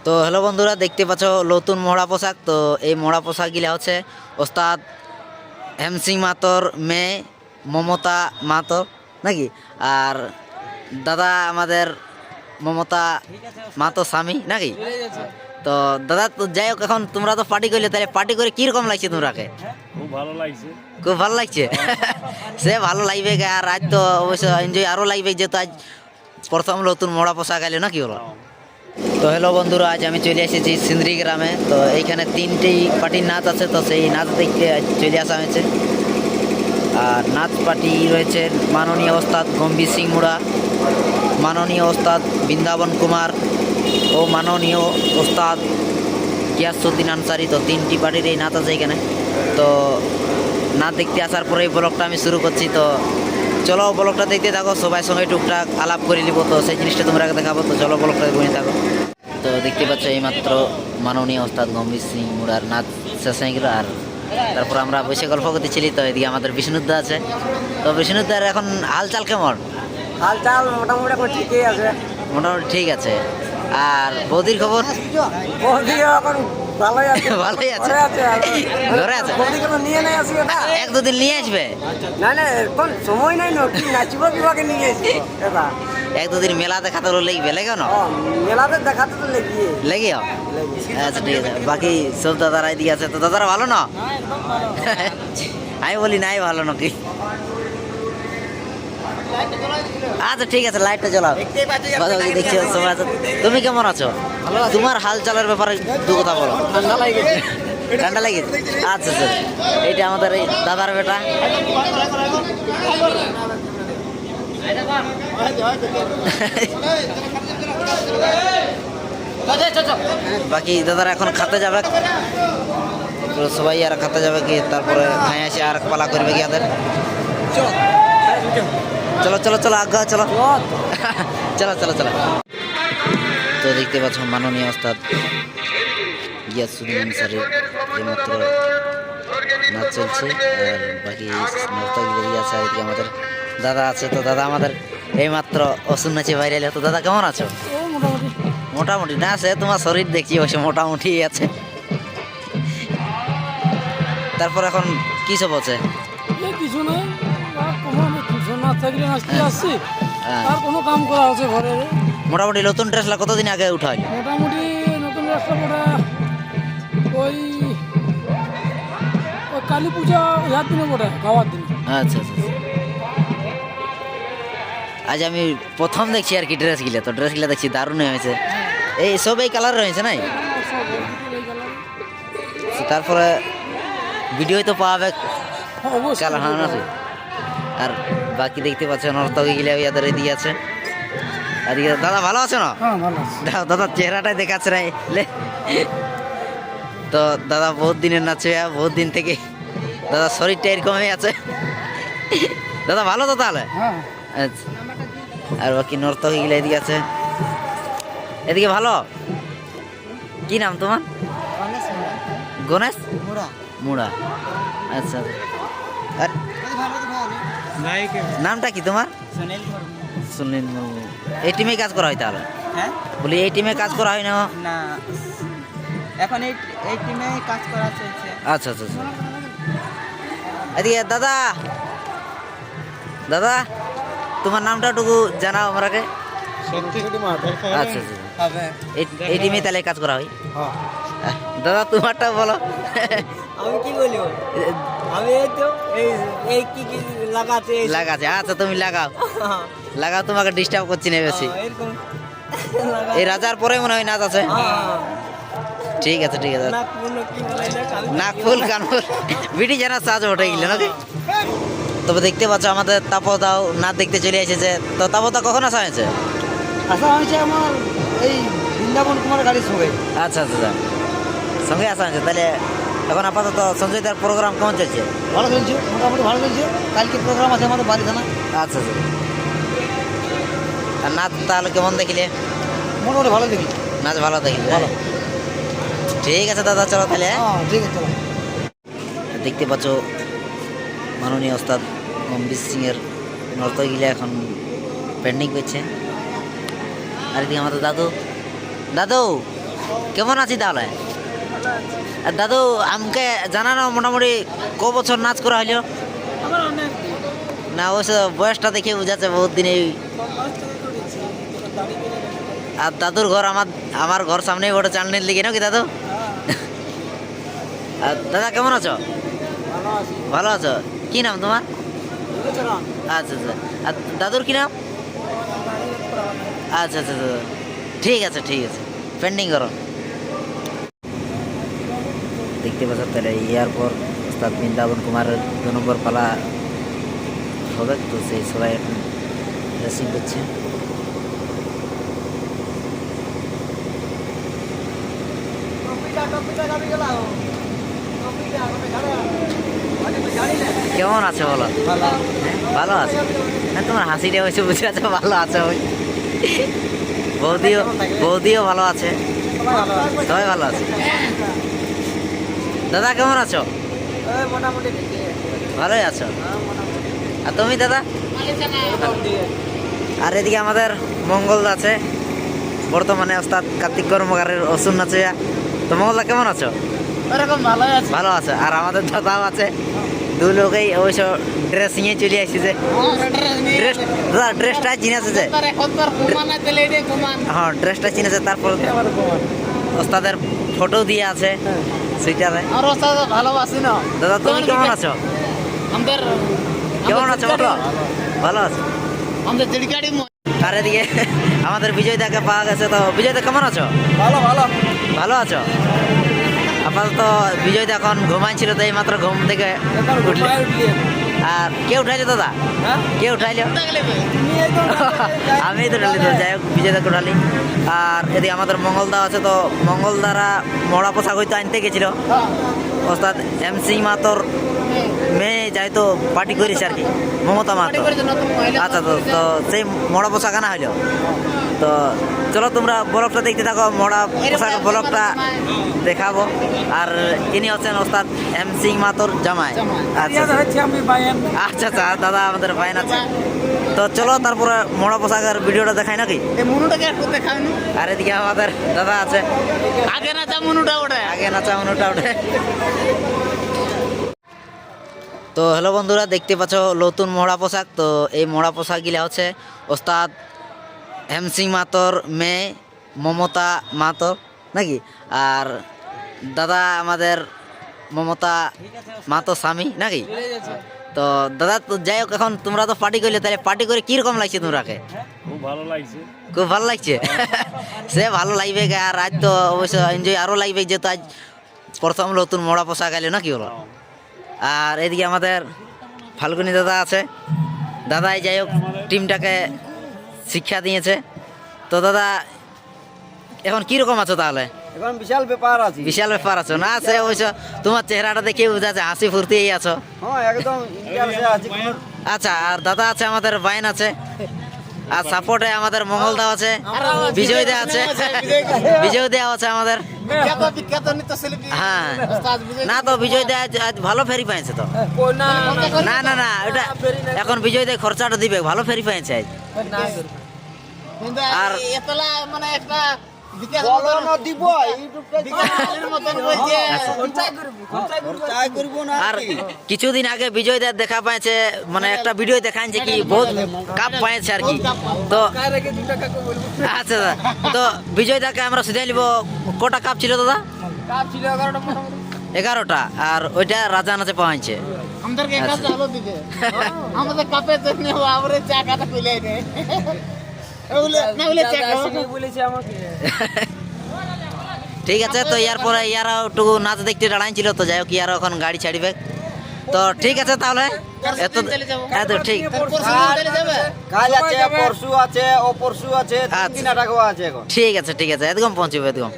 তো হ্যালো বন্ধুরা, দেখতে পাচ্ছ নতুন মহড়া পোশাক। তো এই মহড়া পোশাক গিলা হচ্ছে ওস্তাদ হেমসিং মাতর মেয়ে মমতা মাতর নাকি, আর দাদা আমাদের মমতা মাতো স্বামী নাকি। তো দাদা, তো যাই হোক, এখন তোমরা তো পার্টি করলে, তাহলে পার্টি করে কিরকম লাগছে তোমরাকে? খুব ভালো লাগছে। খুব ভালো লাগছে। সে ভালো লাগবে, আর আজ তো অবশ্য এনজয় আরও লাগবে, যেহেতু আজ প্রথম নতুন মহড়া পোশাক আইলো নাকি হলো। তো হ্যালো বন্ধুরা, আজ আমি চলে এসেছি সিন্দ্রি গ্রামে। তো এইখানে তিনটি পার্টির নাচ আছে, তো সেই নাচ দেখতে আজ চলে আসা হয়েছে। আর নাচ পার্টি রয়েছে মাননীয় ওস্তাদ গম্ভীর সিং মুড়া, মাননীয় ওস্তাদ বৃন্দাবন কুমার ও মাননীয় ওস্তাদ গিয়াসউদ্দিন আনসারি। তো তিনটি পার্টির এই নাচ আছে এখানে। তো নাচ দেখতে আসার পরে এই ব্লগটা আমি শুরু করছি। তো চলো ব্লগটা দেখতে থাকো, সবাই সঙ্গে টুকটাক আলাপ করে নিব, তো সেই জিনিসটা তোমরা দেখাবো। তো চলো ব্লগটা বনে থাকো। তো দেখতে পাচ্ছ এইমাত্র মাননীয় ওস্তাদ গম্ভীর সিং মুড়ার নাচ শেষ হয়ে গেল। আর তারপর আমরা বসে গল্প করতেছিলি। তো এদিকে আমাদের বিষ্ণুদা আছে। তো বিষ্ণুদার এখন হালচাল কেমন? হালচাল মোটামুটি এখন ঠিকই আছে। মোটামুটি ঠিক আছে। আর বৌদির খবর? বৌদিও এখন ভালোই আছে। ভালোই আছে, ঘরে আছে। বৌদিকে তো নিয়ে নেই আসি না, এক দুদিন নিয়ে আসবে। না না এখন সময় নাই না, কি নাচিব বিভাগে নিয়ে আসবো এটা। এক দুদিন মেলা দেখাতে লেগবে, লেগে না? মেলাতে দেখাতে তো লেগিয়ে লেগে আচ্ছা ঠিক আছে। বাকি সব দাদারা এদিকে আছে। তো দাদারা ভালো না? আমি বলি নাই ভালো নাকি। আচ্ছা ঠিক আছে, লাইটটা জ্বলাও। দেখছি সবাই আছে। তুমি কেমন আছো? তোমার হাল চালের ব্যাপারে দু কথা বলো। ঠান্ডা লাগে গেছে। ঠান্ডা লেগেছে? আচ্ছা আচ্ছা, এইটা আমাদের এই দাদার বেটা। বাকি দাদারা এখন খাতে যাবে, সবাই আর খাতে যাবে কি, তারপরে খাই আসে আর পালা করবে কি আমাদের। চলো চলো চলো আজ্ঞা, চলো চলো চলো চলো। তো দেখতে পাচ্ছ মাননীয় ওস্তাদ গিয়াসউদ্দিন আনসারি এইমাত্র নাচ চলছে। আর বাকি নর্তকী আছে, এদিকে আমাদের দাদা আছে। তো দাদা আমাদের এইমাত্র অসুন নাচে বাইরে এলো। তো দাদা কেমন আছো? মোটামুটি না, সে তোমার শরীর দেখছি অবশ্য মোটামুটি আছে। তারপর এখন কি সব আছে? কিছু নেই, কিছু না থাকলে নাচতে আসছি। হ্যাঁ। আর কোনো কাম করা হচ্ছে ঘরে। মোটামুটি নতুন ড্রেসলা কতদিন আগে উঠাই? মোটামুটি নতুন রাস্তা মোটা ওই ওই কালী পূজা ইয়ার দিনে মোটা গাওয়ার দিনে। আচ্ছা আচ্ছা। আজ আমি প্রথম দেখছি আর কি ড্রেস গিলা। তো ড্রেস গিলা দেখছি দারুণ হয়েছে। এই সব এই কালার রয়েছে নাই? তারপরে ভিডিও তো পাওয়াবে কালার, হ্যাঁ না? আর বাকি দেখতে পাচ্ছেন নর্তকী গিলা ইয়াদের এদিকে আছে। এদিকে দাদা ভালো আছে না? হ্যাঁ ভালো আছে। দাদা চেহারাটাই দেখাচ্ছে না লে। তো দাদা বহুত দিনের নাচে, বহুত দিন থেকে দাদা শরীরটা এরকম হয়ে আছে। দাদা ভালো তো তাহলে? হ্যাঁ আচ্ছা। আর বাকি নর্তকী গিলা এদিকে আছে। এদিকে ভালো। কি নাম তোমার? গণেশ মুড়া। আচ্ছা। আর নামটা কি তোমার? সুনীল মুর্মু। এই টিমে কাজ করা হয় তাহলে? হ্যাঁ বলি এই টিমে কাজ করা হয় না? না, এখন এই টিমে কাজ করা চলছে। আচ্ছা আচ্ছা আচ্ছা। এদিকে দাদা, দাদা তোমার নামটা টুকু জানাও আমাকে। আচ্ছা আচ্ছা। হবে এই টিমে তাহলে কাজ করা হয়? দাদা তোমারটা বলো। আমি কি বলবো, আমি এই তো এই কি কি লাগাতে লাগাচ্ছে। আচ্ছা তুমি লাগাও লাগাও, তোমাকে ডিস্টার্ব করছি না বেশি। এরকম এই রাজার পরে মনে হয় নাচ আছে। ঠিক আছে ঠিক আছে। নাকফুল কানফুল বিটি জানা সাজ ওঠে গেল নাকি। তবে দেখতে পাচ্ছ আমাদের তাপদাও নাচ দেখতে চলে এসেছে। তো তাপদা কখন আসা হয়েছে? আসা হয়েছে আমার এই বৃন্দাবন কুমার গাড়ির সঙ্গে। আচ্ছা আচ্ছা আচ্ছা, সঙ্গে আসা হয়েছে। তাহলে এখন আপাতত সঞ্জয় দার প্রোগ্রাম কেমন চলছে? ভালো চলছে, মোটামুটি ভালো চলছে। কালকে প্রোগ্রাম আছে আমাদের বাড়ি থানা। আচ্ছা আচ্ছা। আর নাচ তাহলে কেমন দেখিলে? মোটামুটি ভালো দেখি। নাচ ভালো দেখিলে? ভালো। ঠিক আছে দাদা, চলো তাহলে। হ্যাঁ ঠিক আছে চলো। দেখতে পাচ্ছ মাননীয় ওস্তাদ গম্ভীর সিংয়ের নর্তকীগুলা এখন পেন্ডিং করছে। আর এদিকে আমাদের দাদু, দাদু কেমন আছি তাহলে? আর দাদু আমাকে জানানো মোটামুটি ক বছর নাচ করা হলো? আমার অনেক না অবশ্য বয়সটা দেখে বোঝাচ্ছে বহুত দিনে। আর দাদুর ঘর আমার ঘর সামনেই বড় চালনির দিকে নাকি দাদু? আর দাদা কেমন আছো? ভালো আছি ভালো আছো? কি নাম তোমার? বুঝলাম আচ্ছা আচ্ছা। আর দাদুর কি নাম? আচ্ছা আচ্ছা আচ্ছা। ঠিক আছে ঠিক আছে, পেন্ডিং করো। দেখতে পাচ্ছ তাহলে ইয়ার পর ওস্তাদ বৃন্দাবন কুমারের 2 নম্বর পালা হবে, তো সেই সবাই এখন ড্রেসিং করছে। কেমন আছো বলো? ভালো আছে? না তোমার হাসিটা হয়েছে বুঝে আছো ভালো আছে ওই। বৌদিও ভালো আছে, সবাই ভালো আছে। দাদা কেমন আছো? মোটামুটি ভালোই আছো? আর তুমি দাদা? আর এদিকে আমাদের মঙ্গল আছে, বর্তমানে ওস্তাদ কার্তিক কর্মকারের অসুন আছে। তো মঙ্গলদা কেমন আছো? এরকম ভালোই আছে। ভালো আছে। আর আমাদের দাদাও আছে, দু লোকেই অবশ্য ড্রেসিংয়ে চলে আসছে। দাদা ড্রেসটা চিনেছে যে? হ্যাঁ ড্রেসটা চিনেছে। তারপর ওস্তাদের ফটো দিয়ে আছে সুইটারে। আর ওস্তাদ ভালোবাসি না। দাদা তুমি কেমন আছো? আমাদের কেমন আছো বলো? ভালো আছো? আমাদের জিড়িকাড়ি আর এদিকে আমাদের বিজয় দাকে পাওয়া গেছে। তো বিজয় দা কেমন আছো? ভালো ভালো ভালো আছো? আপাতত বিজয় দা এখন ঘুমাইছিল, তো এই মাত্র ঘুম থেকে উঠলে। আর কে উঠাইলো দাদা? হ্যাঁ কে উঠাইলো? তুমি একদম আমি তো উঠালি, তো যাই হোক বিজয় দাকে উঠালি। আর এদিকে আমাদের মঙ্গলদা আছে, তো মঙ্গলদারা মরা পোশাক হয়তো আনতে গেছিল। ওস্তাদ MC মাতর মেয়ে যাইতো পার্টি করেছে আর কি, মমতা মাতো। আচ্ছা, তো সেই মরা পোশাক আনা হইলো। তো চলো তোমরা ব্লগটা দেখতে থাকো, মরা পোশাকের ব্লগটা দেখাবো। আর ইনি হচ্ছেন ওস্তাদ MC মাতর জামাই। আচ্ছা হচ্ছে আমি বাইন আচ্ছা আচ্ছা, দাদা আমাদের বাইন আছে। তো চলো তারপরে মরা পোশাকের ভিডিওটা দেখাই নাকি? এই মনুটাকে একটু দেখাই না। আর এদিকে আমাদের দাদা আছে, আগে না যা মনুটা ওঠে। আগে নাচা মনুটা ওঠে। তো হ্যালো বন্ধুরা, দেখতে পাচ্ছ নতুন মহড়া পোশাক। তো এই মহড়া পোশাকগুলা হচ্ছে ওস্তাদ MC মাতর মেয়ে মমতা মাতর নাকি। আর দাদা আমাদের মমতা মাতো স্বামী নাকি। তো দাদা তো যাই হোক, এখন তোমরা তো পার্টি করলে, তাহলে পার্টি করে কিরকম লাগছে তোমরাকে? খুব ভালো লাগছে। খুব ভালো লাগছে। সে ভালো লাগবে। আর আজ তো অবশ্য এনজয় আরও লাগবে, যেহেতু আজ প্রথম নতুন মহড়া পোশাক এলো নাকি বলো। আর এদিকে আমাদের ফাল্গুনি দাদা আছে। দাদাই যাই হোক টিমটাকে শিক্ষা দিয়েছে। তো দাদা এখন কিরকম আছো তাহলে? এখন বিশাল ব্যাপার আছে। বিশাল ব্যাপার আছো না? সে অবশ্য তোমার চেহারাটা দেখে বোঝা যাচ্ছে হাসি ফুর্তি আছো। হ্যাঁ একদম ইন্টারেস্টে আছি। আচ্ছা, আর দাদা আছে আমাদের বাইন আছে, আর সাপোর্টে আমাদের মঙ্গলদা আছে, বিজয় দা আছে, বিজয় দা আছে আমাদের। বিখ্যাত নৃত্যশিল্পী হ্যাঁ না, তো বিজয় দা আজ ভালো ফেরি পাইছে তো। না না না না, ওটা এখন বিজয় দা খরচাটা দিবে, ভালো ফেরি পাইছে আজ। কিন্তু আর এতলা মানে একটা বিকাশ বলো না দিব ইউটিউবটা বিকাশের মতন বলছে। চাই করব না। আর কিছুদিন আগে বিজয় দা দেখা পাইছে, মানে একটা ভিডিও দেখাইছে কি বহুত কাপ পাইছে আর কি। তো আচ্ছা দাদা, তো বিজয় দাকে আমরা সিধাই নিব। কটা কাপ ছিল দাদা? কাপ ছিল 11টা মোটামুটি। 11টা। আর ওইটা রাজা নাচে পাইছে। আমাদেরকে কাজ হলো দিবে। আমাদের কাপে তো নেব আমরে চা খাতা কইলাই রে। ওগুলো না বলে চা খাওয়া বলেছে আমাকে। ঠিক আছে, তো ইয়ার পরে ইয়ারা একটু নাচ দেখতে দাঁড়াইছিল। তো যাই হোক ইয়ারা এখন গাড়ি ছাড়িবে। তো ঠিক আছে তাহলে এত এত ঠিক। কাল আছে, পরশু আছে, ও পরশু আছে, 3 দিন আটাকো আছে এখন। ঠিক আছে ঠিক আছে, একদম পৌঁছবে একদম।